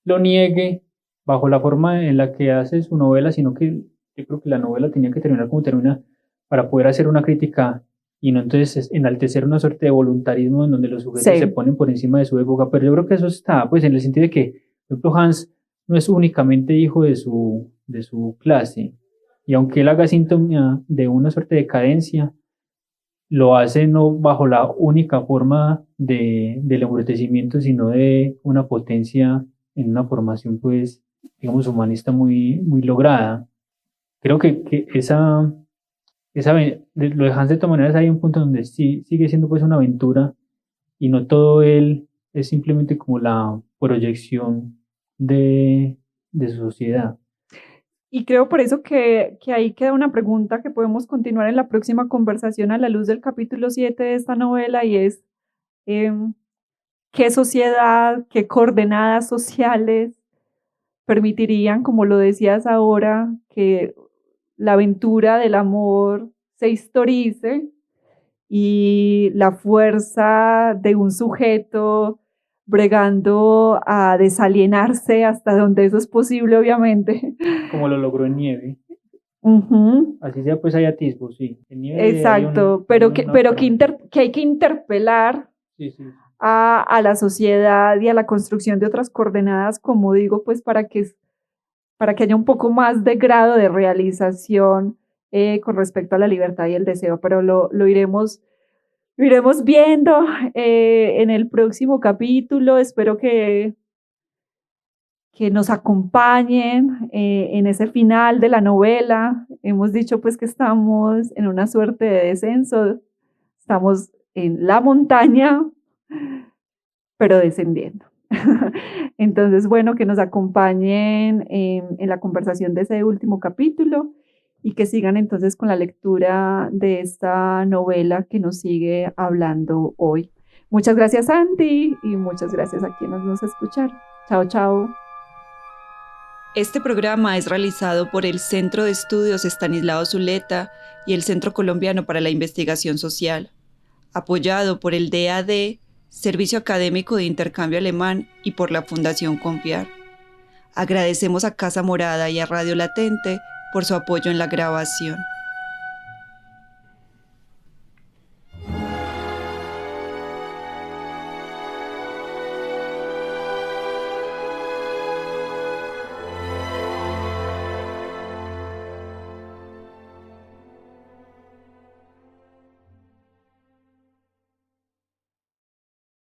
lo niegue bajo la forma en la que hace su novela, sino que yo creo que la novela tenía que terminar como termina para poder hacer una crítica y no entonces enaltecer una suerte de voluntarismo en donde los sujetos se Sí. ponen por encima de su época. Pero yo creo que eso está, pues, en el sentido de que, por ejemplo, Hans no es únicamente hijo de su clase, y aunque él haga síntoma de una suerte de decadencia, lo hace no bajo la única forma del embrutecimiento, sino de una potencia en una formación, pues, digamos, humanista muy, muy lograda. Creo que lo de Hans de todas maneras hay un punto donde sí sigue siendo pues una aventura y no todo él es simplemente como la proyección de su sociedad. Y creo por eso que ahí queda una pregunta que podemos continuar en la próxima conversación a la luz del capítulo 7 de esta novela y es ¿qué sociedad, qué coordenadas sociales permitirían, como lo decías ahora, que la aventura del amor se historice y la fuerza de un sujeto bregando a desalienarse hasta donde eso es posible, obviamente? Como lo logró en Nieve. Uh-huh. Así sea, pues hay atisbos, sí. En Nieve Exacto, que hay que interpelar sí, sí. a la sociedad y a la construcción de otras coordenadas, como digo, pues para que haya un poco más de grado de realización con respecto a la libertad y el deseo, pero lo iremos viendo en el próximo capítulo. Espero que nos acompañen en ese final de la novela. Hemos dicho pues que estamos en una suerte de descenso, estamos en la montaña, pero descendiendo. Entonces, bueno, que nos acompañen en la conversación de ese último capítulo y que sigan entonces con la lectura de esta novela que nos sigue hablando hoy. Muchas gracias, Santi, y muchas gracias a quienes nos escucharon. Chao, chao. Este programa es realizado por el Centro de Estudios Estanislao Zuleta y el Centro Colombiano para la Investigación Social, apoyado por el DAD, Servicio Académico de Intercambio Alemán, y por la Fundación Confiar. Agradecemos a Casa Morada y a Radio Latente por su apoyo en la grabación.